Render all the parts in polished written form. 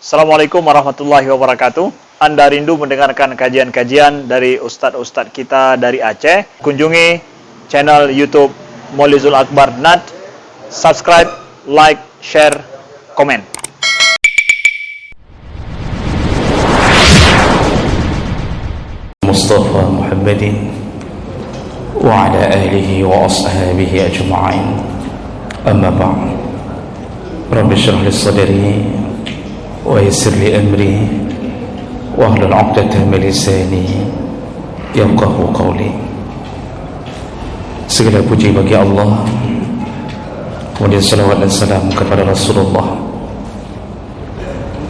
Assalamualaikum warahmatullahi wabarakatuh. Anda rindu mendengarkan kajian-kajian dari ustadz-ustadz kita dari Aceh? Kunjungi channel YouTube Maulizul Akbar NAD. Subscribe, like, share, komen. Mustafa Muhammadin wa ala alihi wa ashabihi ajma'in. Amma ba'd. Rabbi shrah li sadri wa yassir li amri wahlul 'uqdatam min lisani yafqahu qawli. Segala puji bagi Allah, kemudian salawat dan salam kepada Rasulullah,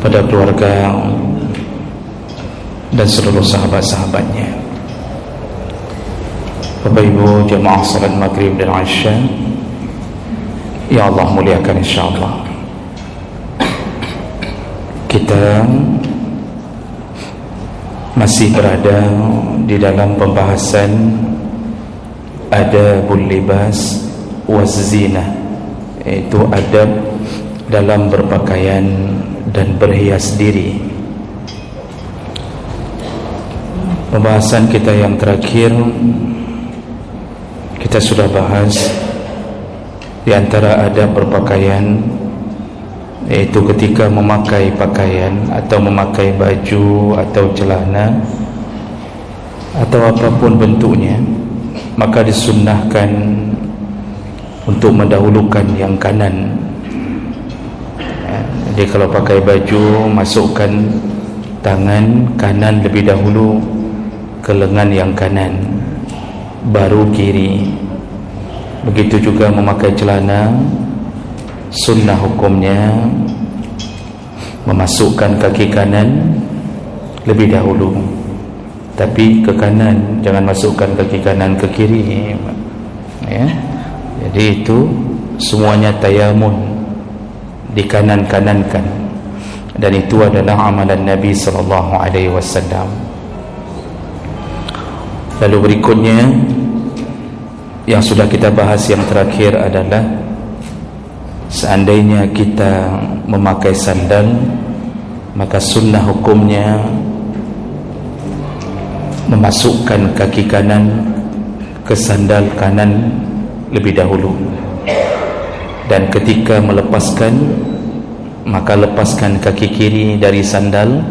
pada keluarga dan seluruh sahabat-sahabatnya. Bapak Ibu jemaah salat maghrib dan isya, ya Allah muliakan insyaallah. Kita masih berada di dalam pembahasan adabul libas waz zinah, yaitu adab dalam berpakaian dan berhias diri. Pembahasan kita yang terakhir, kita sudah bahas di antara adab berpakaian, yaitu ketika memakai pakaian atau memakai baju atau celana atau apapun bentuknya, maka disunnahkan untuk mendahulukan yang kanan. Jadi kalau pakai baju, masukkan tangan kanan lebih dahulu ke lengan yang kanan, baru kiri. Begitu juga memakai celana, sunnah hukumnya memasukkan kaki kanan lebih dahulu, tapi ke kanan, jangan masukkan kaki kanan ke kiri, ya. Jadi itu semuanya tayamun, dikanan-kanankan, dan itu adalah amalan Nabi SAW. Lalu berikutnya yang sudah kita bahas yang terakhir adalah seandainya kita memakai sandal, maka sunnah hukumnya memasukkan kaki kanan ke sandal kanan lebih dahulu, dan ketika melepaskan, maka lepaskan kaki kiri dari sandal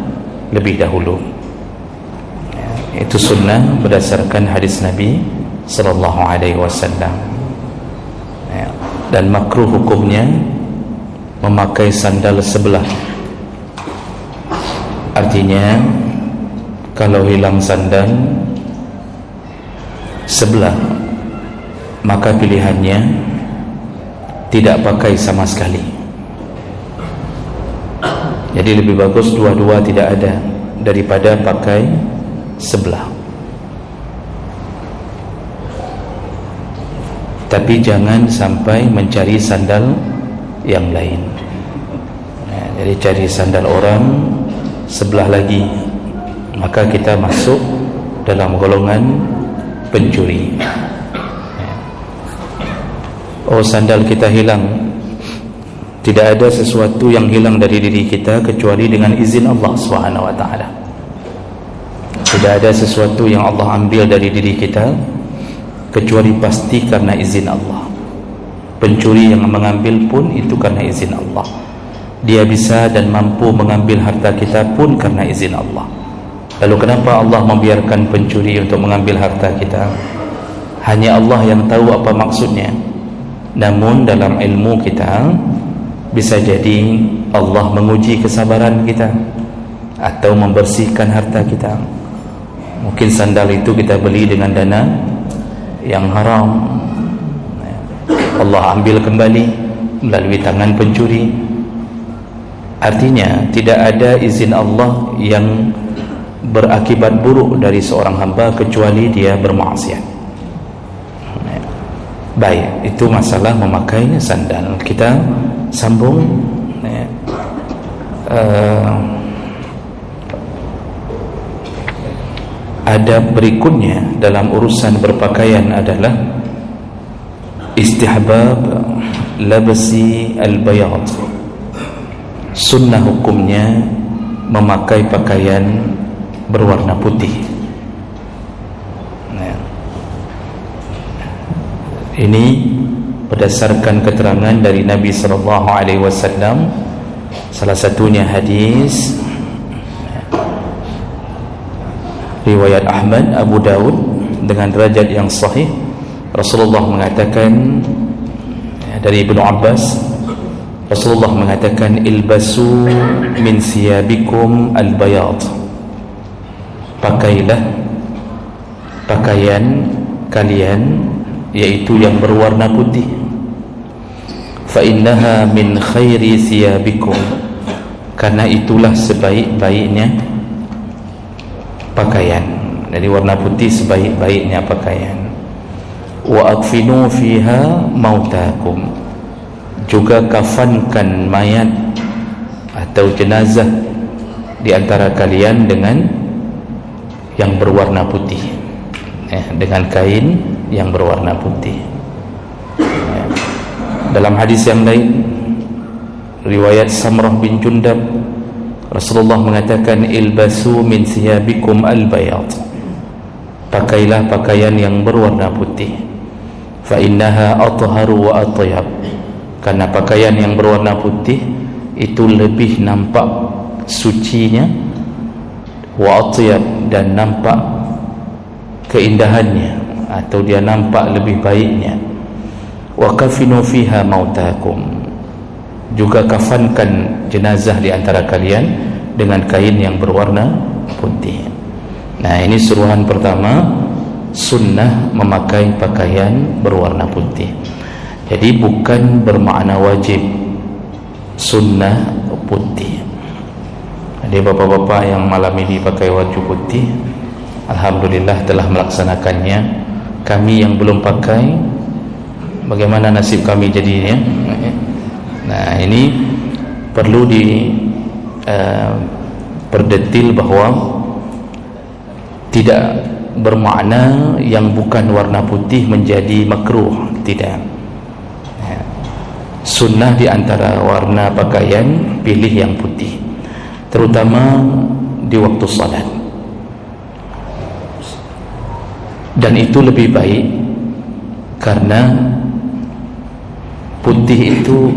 lebih dahulu. Itu sunnah berdasarkan hadis Nabi sallallahu alaihi wasallam. Dan makruh hukumnya memakai sandal sebelah. Artinya kalau hilang sandal sebelah, maka pilihannya tidak pakai sama sekali. Jadi lebih bagus dua-dua tidak ada daripada pakai sebelah. Tapi jangan sampai mencari sandal yang lain. Jadi cari sandal orang sebelah lagi, maka kita masuk dalam golongan pencuri. Oh, sandal kita hilang. Tidak ada sesuatu yang hilang dari diri kita kecuali dengan izin Allah SWT. Tidak ada sesuatu yang Allah ambil dari diri kita kecuali pasti karena izin Allah. Pencuri yang mengambil pun itu karena izin Allah. Dia bisa dan mampu mengambil harta kita pun karena izin Allah. Lalu kenapa Allah membiarkan pencuri untuk mengambil harta kita? Hanya Allah yang tahu apa maksudnya. Namun dalam ilmu kita, bisa jadi Allah menguji kesabaran kita atau membersihkan harta kita. Mungkin sandal itu kita beli dengan dana yang haram, Allah ambil kembali melalui tangan pencuri. Artinya tidak ada izin Allah yang berakibat buruk dari seorang hamba kecuali dia bermaksiat. Baik, itu masalah memakai sandal. Kita sambung. Adab berikutnya dalam urusan berpakaian adalah istihbab labasi al-bayad, sunnah hukumnya memakai pakaian berwarna putih. Ini berdasarkan keterangan dari Nabi SAW. Salah satunya hadis riwayat Ahmad, Abu Daud dengan derajat yang sahih. Rasulullah mengatakan dari Ibnu Abbas, Rasulullah mengatakan, ilbasu min siyabikum al-bayad, pakailah pakaian kalian yaitu yang berwarna putih. Fa innaha min khairi siyabikum, karena itulah sebaik-baiknya pakaian. Jadi warna putih sebaik-baiknya pakaian. Wa akfinu fiha mautakum, juga kafankan mayat atau jenazah di antara kalian dengan yang berwarna putih, dengan kain yang berwarna putih. Dalam hadis yang lain riwayat Samrah bin Jundab, Rasulullah mengatakan, ilbasu min siyabikum al-bayad, pakailah pakaian yang berwarna putih. Fa innaha atharu wa atyab, karena pakaian yang berwarna putih itu lebih nampak sucinya, wa atyab, dan nampak keindahannya, atau dia nampak lebih baiknya. Wa kafinu fiha mautakum, juga kafankan jenazah di antara kalian dengan kain yang berwarna putih. Nah, ini suruhan pertama, sunnah memakai pakaian berwarna putih. Jadi bukan bermakna wajib, sunnah putih. Jadi bapak-bapak yang malam ini pakai baju putih, alhamdulillah telah melaksanakannya. Kami yang belum pakai, bagaimana nasib kami jadinya? Nah, ini perlu perdetil bahwa tidak bermakna yang bukan warna putih menjadi makruh, tidak. Sunnah di antara warna pakaian, pilih yang putih, terutama di waktu salat. Dan itu lebih baik karena putih itu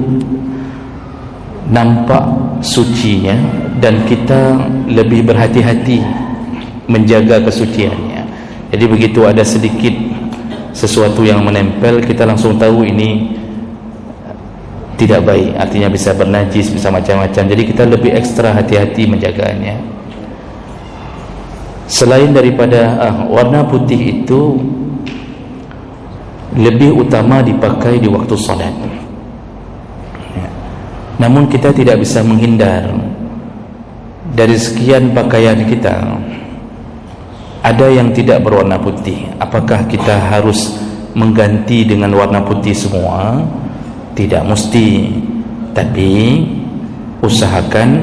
nampak sucinya dan kita lebih berhati-hati menjaga kesuciannya. Jadi begitu ada sedikit sesuatu yang menempel, kita langsung tahu ini tidak baik, artinya bisa bernajis, bisa macam-macam. Jadi kita lebih ekstra hati-hati menjaganya. Selain daripada warna putih itu lebih utama dipakai di waktu salat. Namun kita tidak bisa menghindar dari sekian pakaian kita, ada yang tidak berwarna putih. Apakah kita harus mengganti dengan warna putih semua? Tidak mesti, tapi usahakan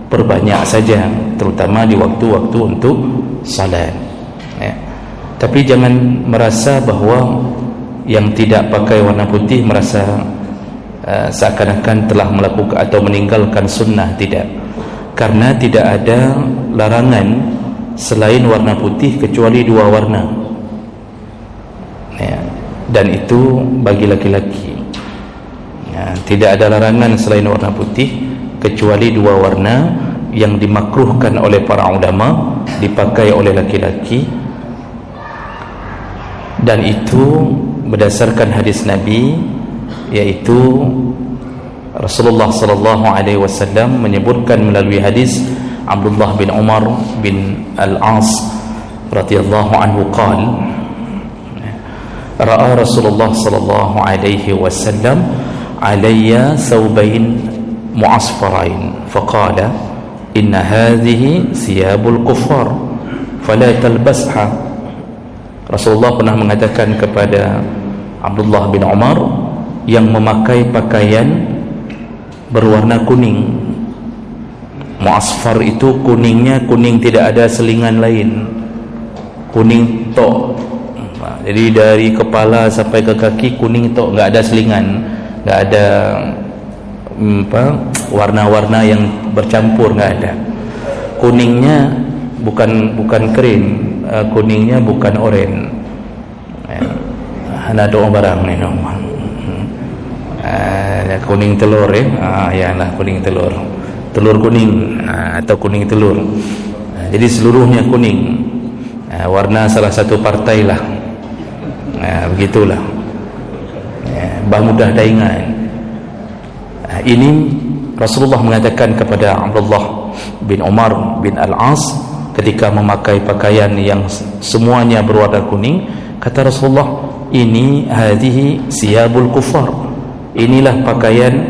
perbanyak saja, terutama di waktu-waktu untuk salat. Tapi jangan merasa bahwa yang tidak pakai warna putih merasa seakan-akan telah melakukan atau meninggalkan sunnah. Tidak, karena tidak ada larangan selain warna putih kecuali dua warna, dan itu bagi laki-laki. Tidak ada larangan selain warna putih kecuali dua warna yang dimakruhkan oleh para ulama dipakai oleh laki-laki, dan itu berdasarkan hadis Nabi, yaitu Rasulullah sallallahu alaihi wasallam menyebutkan melalui hadis Abdullah bin Umar bin Al-As radhiyallahu anhu qala, ra'a Rasulullah sallallahu alaihi wasallam alayya thawbayn mu'asfarain faqala inna hadhihi thiyabul kuffar fala talbasha. Rasulullah pernah mengatakan kepada Abdullah bin Umar yang memakai pakaian berwarna kuning. Mu'asfar itu kuningnya kuning tidak ada selingan lain, kuning tok. Jadi dari kepala sampai ke kaki kuning tok, enggak ada selingan, enggak ada warna-warna yang bercampur nggak ada. Kuningnya bukan krim, kuningnya bukan oranye. Ada dua barang ni nomor. Kuning telur lah kuning telur. Telur kuning atau kuning telur. Jadi seluruhnya kuning. Warna salah satu partai lah. Begitulah. Bah mudah dah ingat. Ini Rasulullah mengatakan kepada Abdullah bin Umar bin Al-As ketika memakai pakaian yang semuanya berwarna kuning, kata Rasulullah, ini hadhihi siyabul kufar, inilah pakaian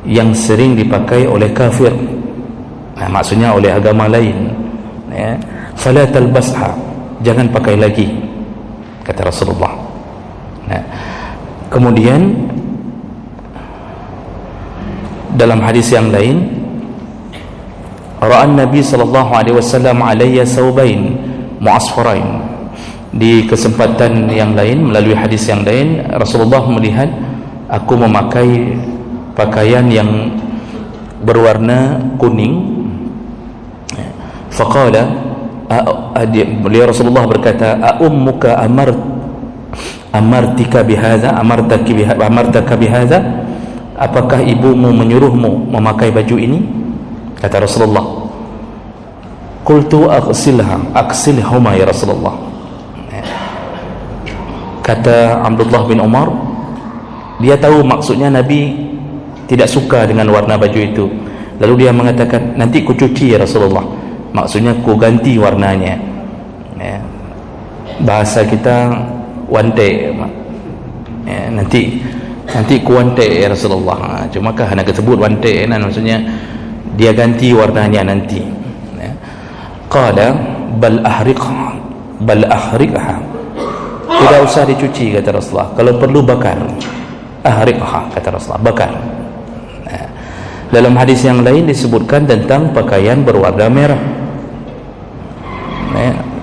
yang sering dipakai oleh kafir, maksudnya oleh agama lain, fala talbasha, jangan pakai lagi, kata Rasulullah. Kemudian dalam hadis yang lain, ra'an Nabi sallallahu alaihi wasallam alayya saubain mu'asfarain, di kesempatan yang lain, melalui hadis yang lain, Rasulullah melihat aku memakai pakaian yang berwarna kuning. Faqala, beliau Rasulullah berkata, ummuka amartika bihadza, amartaka bihadza, apakah ibumu menyuruhmu memakai baju ini? Kata Rasulullah, qultu aksilhuma ya Rasulullah. Kata Abdullah bin Umar, dia tahu maksudnya Nabi tidak suka dengan warna baju itu. Lalu dia mengatakan, nanti ku cuci ya Rasulullah, maksudnya ku ganti warnanya. Bahasa kita wante, nanti ku wante ya Rasulullah. Cuma kah nak sebut wante, maksudnya dia ganti warnanya nanti. Qala bal ahriqha, tidak usah dicuci, kata Rasulullah, kalau perlu bakar. Ahriqha, kata Rasulullah, bakar. Dalam hadis yang lain disebutkan tentang pakaian berwarna merah.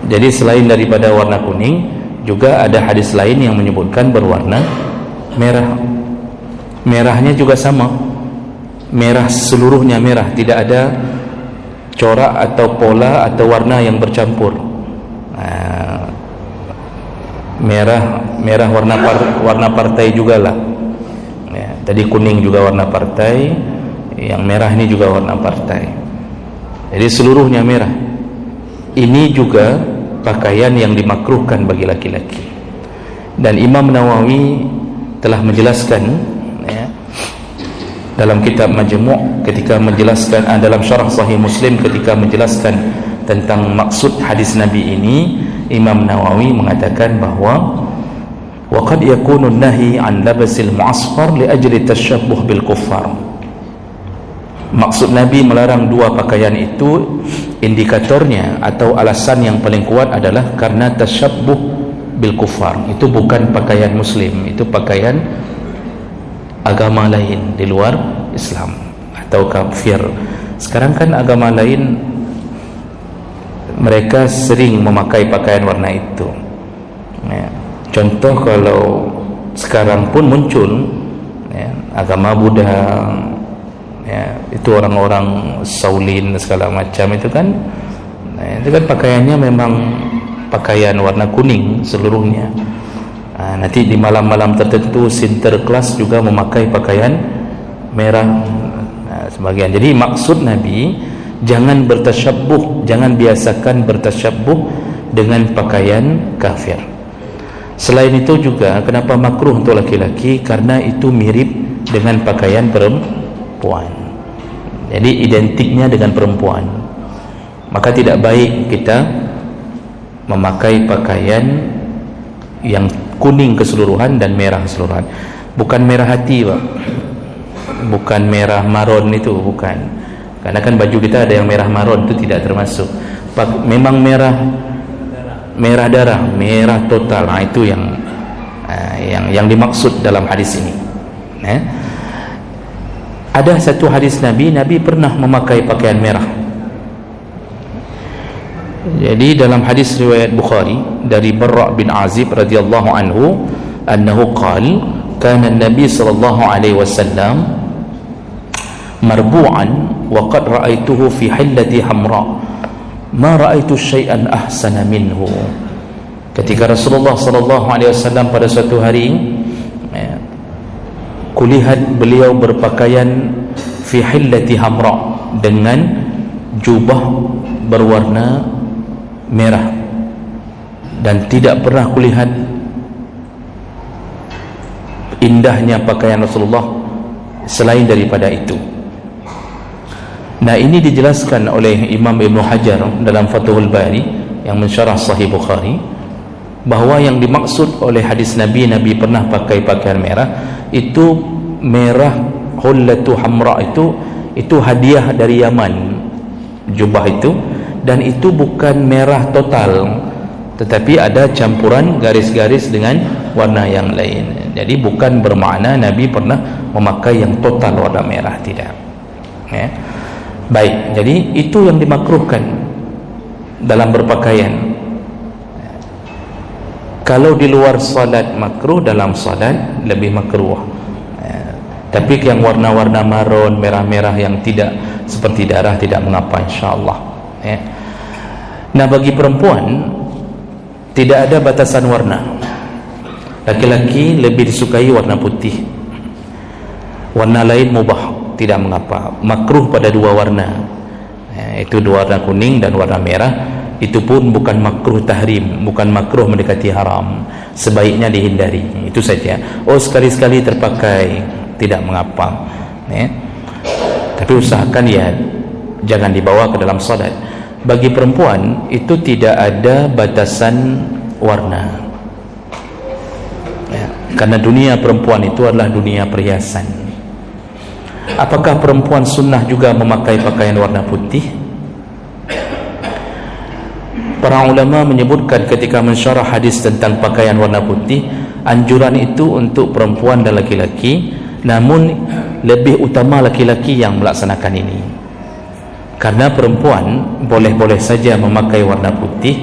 Jadi selain daripada warna kuning, juga ada hadis lain yang menyebutkan berwarna merah. Merahnya juga sama, merah, seluruhnya merah, tidak ada corak atau pola atau warna yang bercampur. Merah warna partai jugalah. Tadi kuning juga warna partai, yang merah ini juga warna partai. Jadi seluruhnya merah. Ini juga pakaian yang dimakruhkan bagi laki-laki. Dan Imam Nawawi telah menjelaskan dalam kitab Majmu' ketika menjelaskan, dalam syarah Sahih Muslim ketika menjelaskan tentang maksud hadis Nabi ini, Imam Nawawi mengatakan bahawa waqad yakunu an-nahi an labasil mu'asfar li ajli tashabbuh bil kuffar. Maksud Nabi melarang dua pakaian itu, indikatornya atau alasan yang paling kuat adalah karena tashabbuh bil kuffar. Itu bukan pakaian muslim, itu pakaian agama lain di luar Islam atau kafir. Sekarang kan agama lain mereka sering memakai pakaian warna itu. Contoh kalau sekarang pun muncul agama Buddha, itu orang-orang Shaolin segala macam itu kan pakaiannya memang pakaian warna kuning seluruhnya. Nanti di malam-malam tertentu Sinterklas juga memakai pakaian merah, sebagian. Jadi maksud Nabi, jangan bertasyabbuh, jangan biasakan bertasyabbuh dengan pakaian kafir. Selain itu juga, kenapa makruh untuk laki-laki? Karena itu mirip dengan pakaian perempuan, jadi identiknya dengan perempuan. Maka tidak baik kita memakai pakaian yang kuning keseluruhan dan merah keseluruhan. Bukan merah hati, Pak, bukan merah maron, itu bukan. Karena kan baju kita ada yang merah maron, itu tidak termasuk. Memang merah darah, merah total. Itu yang dimaksud dalam hadis ini. Ada satu hadis Nabi pernah memakai pakaian merah. Jadi dalam hadis riwayat Bukhari dari Barra' bin Azib radhiyallahu anhu, annahu qala kana an-nabi sallallahu alaihi wasallam marbu'an wa qad ra'aituhu fi hillati hamra ma ra'aitu syai'an ahsana minhu. Ketika Rasulullah sallallahu alaihi wasallam pada suatu hari kulihat beliau berpakaian fi hillati hamra, dengan jubah berwarna merah, dan tidak pernah kulihat indahnya pakaian Rasulullah selain daripada itu. Nah, ini dijelaskan oleh Imam Ibn Hajar dalam Fathul Bari yang mensyarah Sahih Bukhari, bahawa yang dimaksud oleh hadis Nabi pernah pakai pakaian merah, itu merah hullatu hamra, itu hadiah dari Yaman, jubah itu, dan itu bukan merah total, tetapi ada campuran garis-garis dengan warna yang lain. Jadi bukan bermakna Nabi pernah memakai yang total warna merah, tidak. Baik, jadi itu yang dimakruhkan dalam berpakaian. Kalau di luar salat makruh, dalam salat lebih makruh. Tapi yang warna-warna maron, merah-merah yang tidak seperti darah tidak mengapa, insya-Allah. Nah, bagi perempuan tidak ada batasan warna. Laki-laki lebih disukai warna putih, warna lain mubah, tidak mengapa. Makruh pada dua warna, itu dua warna kuning dan warna merah. Itu pun bukan makruh tahrim, bukan makruh mendekati haram, sebaiknya dihindari, itu saja. Sekali-sekali terpakai tidak mengapa, tapi usahakan ya jangan dibawa ke dalam salat. Bagi perempuan itu tidak ada batasan warna, karena dunia perempuan itu adalah dunia perhiasan. Apakah perempuan sunnah juga memakai pakaian warna putih? Para ulama menyebutkan ketika mensyarah hadis tentang pakaian warna putih, anjuran itu untuk perempuan dan laki-laki, namun lebih utama laki-laki yang melaksanakan ini. Karena perempuan boleh-boleh saja memakai warna putih,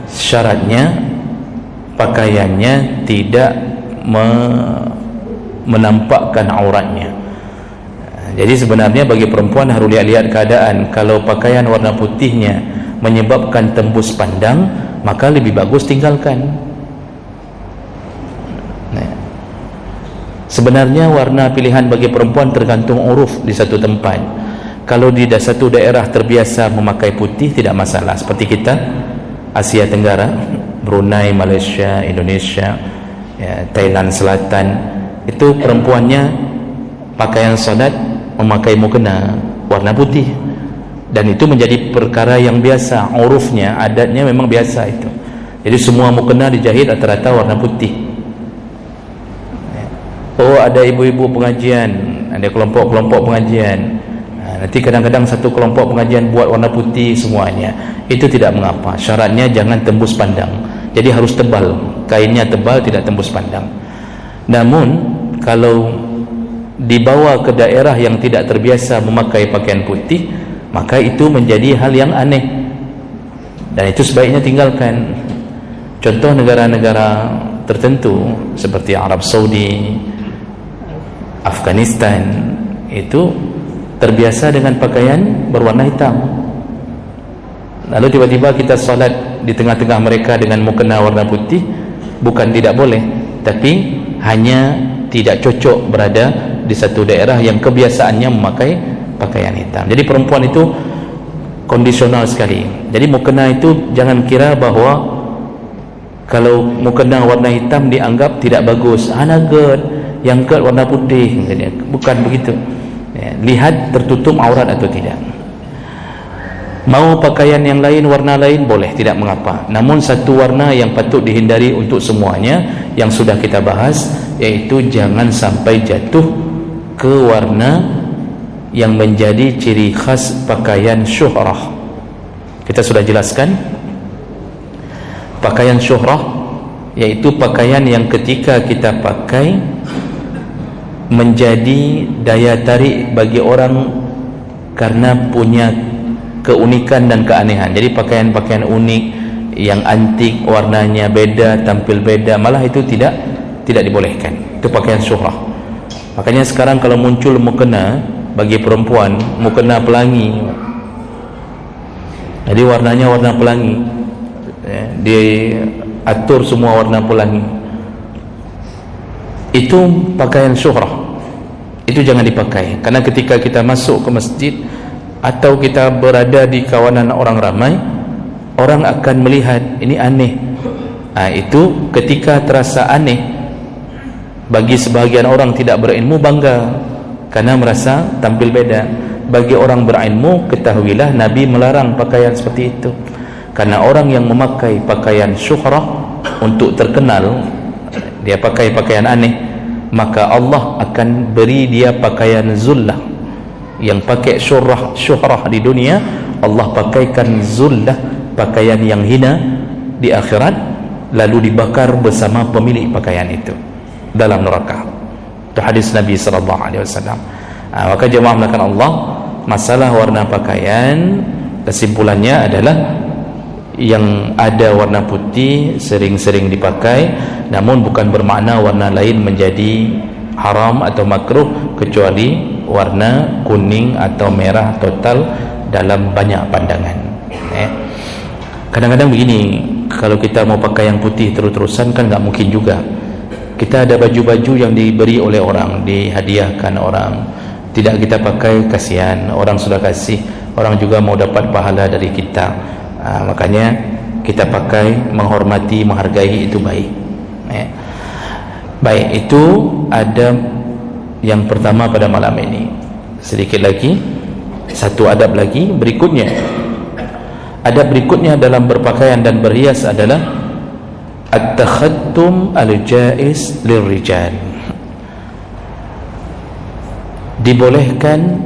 syaratnya pakaiannya tidak menampakkan auratnya. Jadi sebenarnya bagi perempuan harus lihat-lihat keadaan. Kalau pakaian warna putihnya menyebabkan tembus pandang, maka lebih bagus tinggalkan. Sebenarnya warna pilihan bagi perempuan tergantung uruf di satu tempat. Kalau di satu daerah terbiasa memakai putih, tidak masalah. Seperti kita Asia Tenggara, Brunei, Malaysia, Indonesia, Thailand Selatan, itu perempuannya pakaian salat memakai mukena warna putih, dan itu menjadi perkara yang biasa, urufnya, adatnya memang biasa itu. Jadi semua mukena dijahit rata-rata warna putih. Ada ibu-ibu pengajian, ada kelompok-kelompok pengajian, nanti kadang-kadang satu kelompok pengajian buat warna putih semuanya. Itu tidak mengapa, syaratnya jangan tembus pandang. Jadi harus tebal, kainnya tebal, tidak tembus pandang. Namun kalau dibawa ke daerah yang tidak terbiasa memakai pakaian putih, maka itu menjadi hal yang aneh, dan itu sebaiknya tinggalkan. Contoh negara-negara tertentu seperti Arab Saudi, Afghanistan, itu terbiasa dengan pakaian berwarna hitam. Lalu tiba-tiba kita salat di tengah-tengah mereka dengan mukena warna putih, bukan tidak boleh, tapi hanya tidak cocok berada di satu daerah yang kebiasaannya memakai pakaian hitam. Jadi perempuan itu kondisional sekali. Jadi mukena itu jangan kira bahwa kalau mukena warna hitam dianggap tidak bagus. Anagat yang ke warna putih, bukan begitu. Lihat tertutup aurat atau tidak. Mau pakaian yang lain, warna lain, boleh, tidak mengapa. Namun satu warna yang patut dihindari untuk semuanya yang sudah kita bahas, yaitu jangan sampai jatuh ke warna yang menjadi ciri khas pakaian syuhrah. Kita sudah jelaskan pakaian syuhrah, yaitu pakaian yang ketika kita pakai menjadi daya tarik bagi orang karena punya keunikan dan keanehan. Jadi pakaian-pakaian unik yang antik, warnanya beda, tampil beda, malah itu tidak dibolehkan. Itu pakaian syuhrah. Makanya sekarang kalau muncul mukena bagi perempuan mukena pelangi, jadi warnanya warna pelangi, dia atur semua warna pelangi. Itu pakaian syuhrah, itu jangan dipakai. Karena ketika kita masuk ke masjid atau kita berada di kawanan orang ramai, orang akan melihat ini aneh. Itu ketika terasa aneh, bagi sebahagian orang tidak berilmu bangga karena merasa tampil beda. Bagi orang berilmu, ketahuilah Nabi melarang pakaian seperti itu. Karena orang yang memakai pakaian syuhrah untuk terkenal, dia pakai pakaian aneh, maka Allah akan beri dia pakaian zullah. Yang pakai syuhrah di dunia, Allah pakaikan zullah, pakaian yang hina di akhirat, lalu dibakar bersama pemilik pakaian itu dalam neraka. Itu hadis Nabi SAW. Maka jemaah melakukan Allah, masalah warna pakaian, kesimpulannya adalah yang ada warna putih sering-sering dipakai, namun bukan bermakna warna lain menjadi haram atau makruh, kecuali warna kuning atau merah total dalam banyak pandangan. Kadang-kadang begini, kalau kita mau pakai yang putih terus-terusan kan nggak mungkin juga. Kita ada baju-baju yang diberi oleh orang, dihadiahkan orang, tidak kita pakai, kasihan, orang sudah kasih, orang juga mau dapat pahala dari kita. Makanya kita pakai, menghormati, menghargai, itu baik. Baik, itu ada yang pertama pada malam ini. Sedikit lagi, satu adab lagi berikutnya. Adab berikutnya dalam berpakaian dan berhias adalah at-takhattum al-jaiz lirrijal. Dibolehkan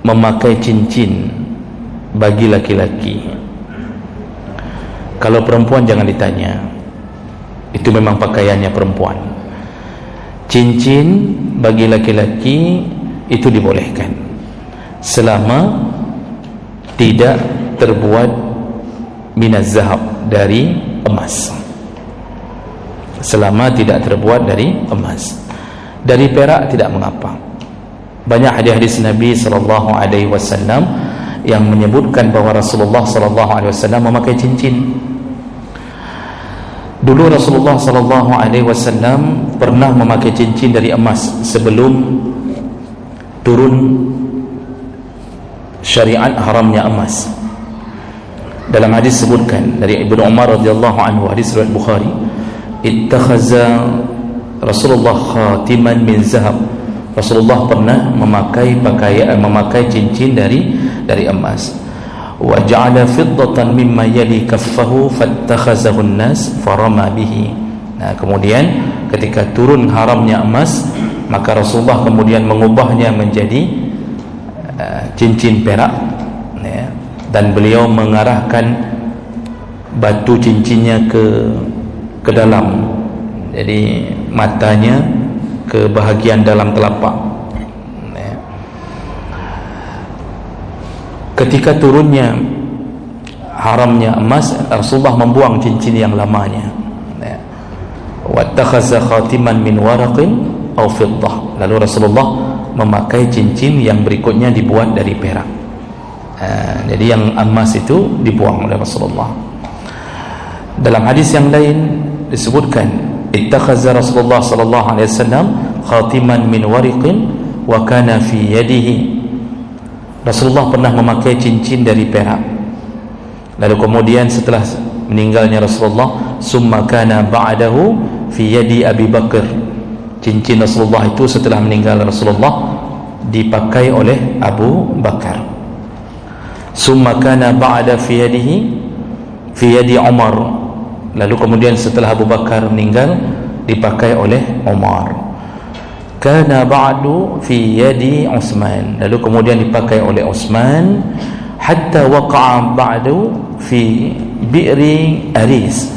memakai cincin bagi laki-laki. Kalau perempuan jangan ditanya, itu memang pakaiannya perempuan. Cincin bagi laki-laki itu dibolehkan selama tidak terbuat minaz zahab, dari emas. Selama tidak terbuat dari emas. Dari perak tidak mengapa. Banyak hadis-hadis Nabi SAW yang menyebutkan bahawa Rasulullah SAW memakai cincin. Dulu Rasulullah SAW pernah memakai cincin dari emas sebelum turun syariat haramnya emas. Dalam hadis sebutkan dari Ibnu Umar radhiyallahu anhu, hadis riwayat Bukhari, ittakhaza Rasulullah khatiman min zahab. Rasulullah pernah memakai cincin dari emas. Wa ja'ala fiddatan mimma yali kaffahu fattakhazahu an-nas farama bihi. Kemudian ketika turun haramnya emas, maka Rasulullah kemudian mengubahnya menjadi cincin perak, dan beliau mengarahkan batu cincinnya ke dalam, jadi matanya ke bahagian dalam telapak. Ketika turunnya haramnya emas, Rasulullah membuang cincin yang lamanya. Wattakhadha khatiman min waraqin aw fiddah. Lalu Rasulullah memakai cincin yang berikutnya dibuat dari perak. Jadi yang emas itu dibuang oleh Rasulullah. Dalam hadis yang lain disebutkan, ittakhadha Rasulullah sallallahu alaihi wasallam khatiman min waraqin wa kana fi yadihi. Rasulullah pernah memakai cincin dari perak. Lalu kemudian setelah meninggalnya Rasulullah, summa kana ba'dahu fi yadi Abi Bakar. Cincin Rasulullah itu setelah meninggal Rasulullah dipakai oleh Abu Bakar. Summa kana ba'da fi yadihi fi yadi Umar. Lalu kemudian setelah Abu Bakar meninggal dipakai oleh Umar. Kana ba'du fi yadi Utsman. Lalu kemudian dipakai oleh Utsman, hatta waqa'a ba'du fi bi'ri Aris.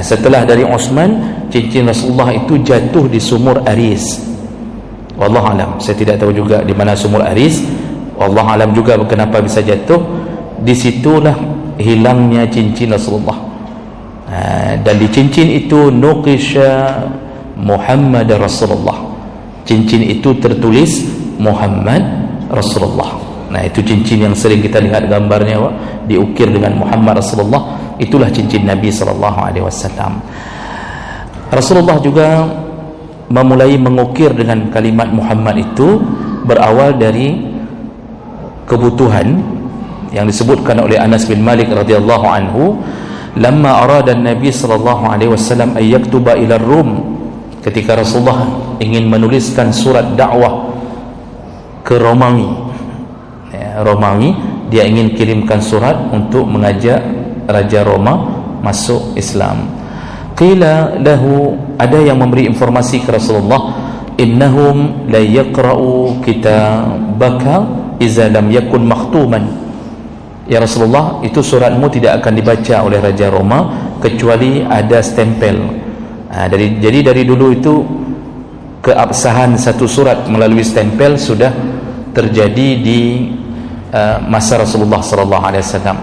Setelah dari Utsman, cincin Rasulullah itu jatuh di sumur Aris. Wallahu alam, saya tidak tahu juga di mana sumur Aris. Wallahu alam juga kenapa bisa jatuh. Disitulah hilangnya cincin Rasulullah. Dan di cincin itu nuqisha Muhammad Rasulullah. Cincin itu tertulis Muhammad Rasulullah. Nah, itu cincin yang sering kita lihat gambarnya, diukir dengan Muhammad Rasulullah. Itulah cincin Nabi SAW. Rasulullah juga memulai mengukir dengan kalimat Muhammad itu berawal dari kebutuhan yang disebutkan oleh Anas bin Malik radhiyallahu anhu, lamma arada Nabi sallallahu alaihi wasallam ay yaktuba ila Rum, ketika Rasulullah ingin menuliskan surat dakwah ke Romawi, Romawi, dia ingin kirimkan surat untuk mengajak Raja Roma masuk Islam. Qila lahu, ada yang memberi informasi ke Rasulullah, innahum la yaqra'u kitabaka idza lam yakun makhtuman. Ya Rasulullah, itu suratmu tidak akan dibaca oleh Raja Roma kecuali ada stempel. Jadi dari dulu itu keabsahan satu surat melalui stempel sudah terjadi di masa Rasulullah sallallahu alaihi wasallam.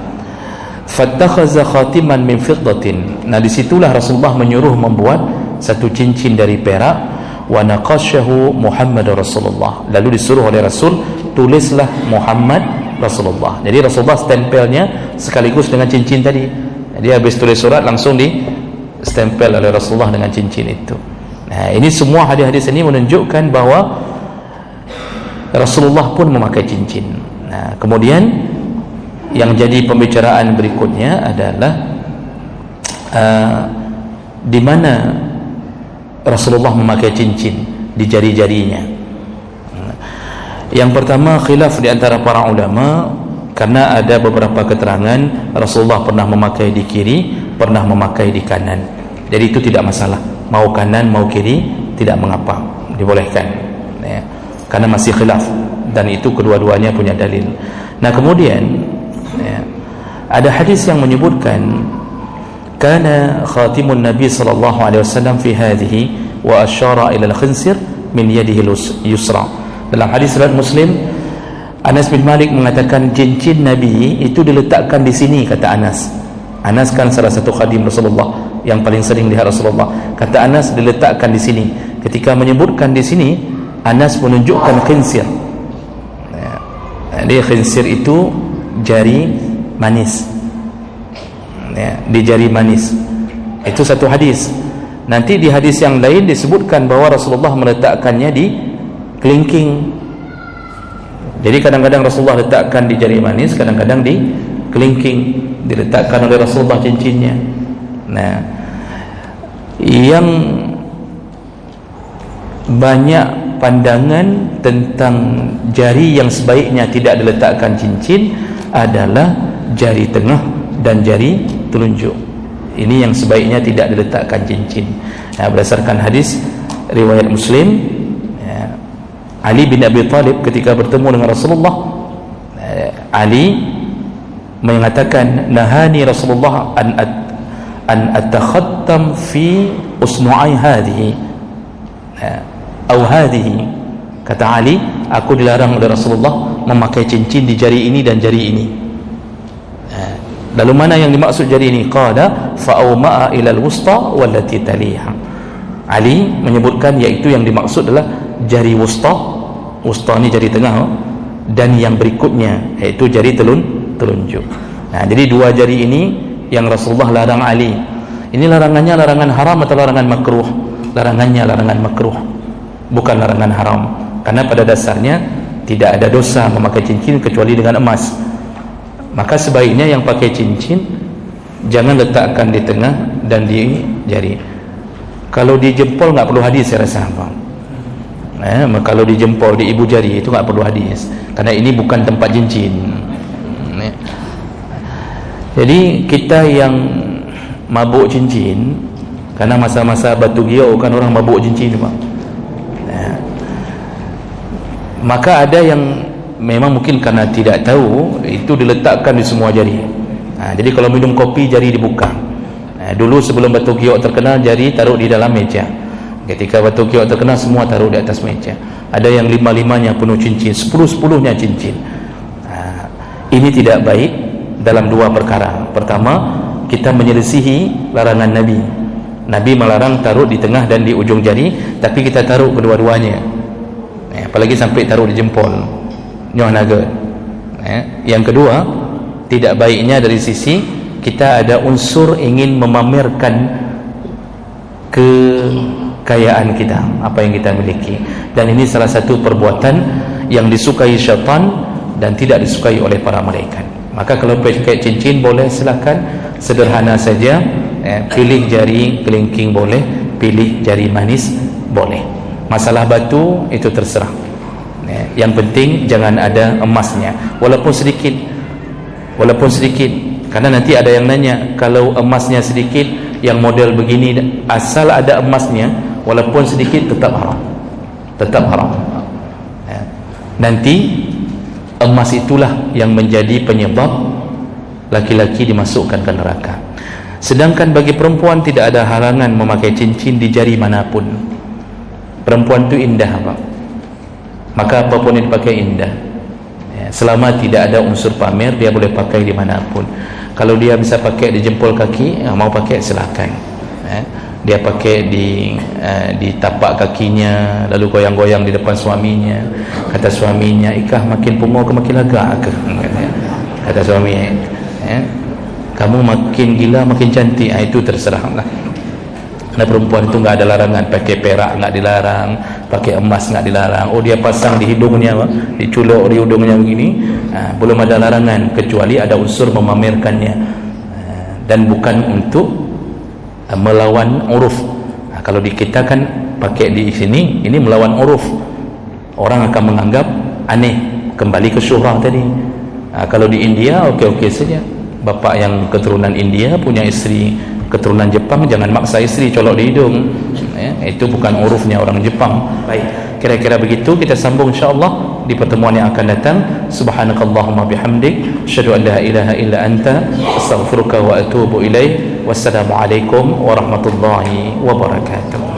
Fattakhaza khatiman min fiddatin. Nah, disitulah Rasulullah menyuruh membuat satu cincin dari perak, wa naqashahu Muhammad Rasulullah. Lalu disuruh oleh Rasul, tulislah Muhammad Rasulullah. Jadi Rasulullah stempelnya sekaligus dengan cincin tadi. Jadi habis tulis surat langsung di stempel oleh Rasulullah dengan cincin itu. Nah, ini semua hadis-hadis ini menunjukkan bahawa Rasulullah pun memakai cincin. Nah, kemudian yang jadi pembicaraan berikutnya adalah di mana Rasulullah memakai cincin di jari-jarinya. Yang pertama, khilaf di antara para ulama, karena ada beberapa keterangan Rasulullah pernah memakai di kiri, pernah memakai di kanan. Jadi itu tidak masalah, mau kanan mau kiri tidak mengapa, dibolehkan ya. Karena masih khilaf dan itu kedua-duanya punya dalil. Nah, kemudian ya, ada hadis yang menyebutkan kana khatimun Nabi sallallahu alaihi wasallam fi hadhihi wa asyara ila al-khinsir min yadihi yusra. Dalam hadis riwayat Muslim, Anas bin Malik mengatakan cincin Nabi itu diletakkan di sini, kata Anas. Anas kan salah satu khadim Rasulullah yang paling sering lihat Rasulullah. Kata Anas, diletakkan di sini. Ketika menyebutkan di sini, Anas menunjukkan khinsir. Jadi khinsir itu jari manis ya, di jari manis. Itu satu hadis. Nanti di hadis yang lain disebutkan bahawa Rasulullah meletakkannya di kelingking. Jadi kadang-kadang Rasulullah letakkan di jari manis, kadang-kadang di kelingking, diletakkan oleh Rasulullah cincinnya. Nah, yang banyak pandangan tentang jari yang sebaiknya tidak diletakkan cincin adalah jari tengah dan jari telunjuk. Ini yang sebaiknya tidak diletakkan cincin. Nah, berdasarkan hadis riwayat Muslim, ya, Ali bin Abi Thalib ketika bertemu dengan Rasulullah, Ali mengatakan, nahani Rasulullah an atakhattam fi usnu'ai hadhihi atau hadhihi. Kata Ali, aku dilarang oleh Rasulullah memakai cincin di jari ini dan jari ini. Lalu mana yang dimaksud jari ini? Qala fa'awma'a ila al-wusta wallati taliha. Ali menyebutkan yaitu yang dimaksud adalah jari wusta. Wusta ni jari tengah, dan yang berikutnya yaitu jari telunjuk. Nah, jadi dua jari ini yang Rasulullah larang Ali. Ini larangannya larangan haram atau larangan makruh? Larangannya larangan makruh, bukan larangan haram. Karena pada dasarnya tidak ada dosa memakai cincin kecuali dengan emas. Maka sebaiknya yang pakai cincin jangan letakkan di tengah dan di jari. Kalau di jempol nggak perlu hadis, saya rasa, Bang. Kalau di jempol, di ibu jari itu nggak perlu hadis, karena ini bukan tempat cincin. Jadi kita yang mabuk cincin, karena masa-masa batu giok kan orang mabuk cincin, Bang. Maka ada yang memang mungkin karena tidak tahu, itu diletakkan di semua jari. Jadi kalau minum kopi jari dibuka. Dulu sebelum batu giok terkenal, jari taruh di dalam meja. Ketika batu giok terkenal, semua taruh di atas meja. Ada yang 5-5-nya penuh cincin, 10-10-nya cincin. Ini tidak baik dalam dua perkara. Pertama, kita menyelisihi larangan Nabi. Nabi melarang taruh di tengah dan di ujung jari, tapi kita taruh kedua-duanya. Apalagi sampai taruh di jempol. nyoh naga. Yang kedua, tidak baiknya dari sisi kita ada unsur ingin memamerkan kekayaan kita, apa yang kita miliki, dan ini salah satu perbuatan yang disukai syaitan dan tidak disukai oleh para malaikat. Maka kalau pakai cincin boleh, silakan, sederhana saja, pilih jari kelingking boleh, pilih jari manis boleh. Masalah batu itu terserah. Yang penting jangan ada emasnya, walaupun sedikit, karena nanti ada yang nanya, kalau emasnya sedikit yang model begini, asal ada emasnya walaupun sedikit tetap haram. Nanti emas itulah yang menjadi penyebab laki-laki dimasukkan ke neraka. Sedangkan bagi perempuan tidak ada halangan memakai cincin di jari manapun. Perempuan itu indah, Pak. Maka apapun yang dipakai indah, selama tidak ada unsur pamer, dia boleh pakai di manapun. Kalau dia bisa pakai di jempol kaki, mau pakai silakan. Dia pakai di tapak kakinya, lalu goyang-goyang di depan suaminya. Kata suaminya, ikah makin pungo ke makin lega ke? Kata suami, kamu makin gila makin cantik. Itu terserahlah. Karena perempuan itu nggak ada larangan, pakai perak nggak dilarang, pakai emas nggak dilarang. Oh, dia pasang di hidungnya, diculuk di hidungnya begini, belum ada larangan, kecuali ada unsur memamerkannya, dan bukan untuk melawan uruf. Kalau di kita kan pakai di sini, ini melawan uruf, orang akan menganggap aneh. Kembali ke syuhrah tadi. Kalau di India okey-okey saja, bapak yang keturunan India punya isteri keturunan Jepang, jangan maksa isteri colok di hidung, itu bukan urufnya orang Jepang. Baik, kira-kira begitu. Kita sambung insyaAllah di pertemuan yang akan datang. Subhanakallahumma bihamdik, asyhadu an la ilaha illa anta, astaghfiruka wa atubu ilaik. Wassalamualaikum warahmatullahi wabarakatuh.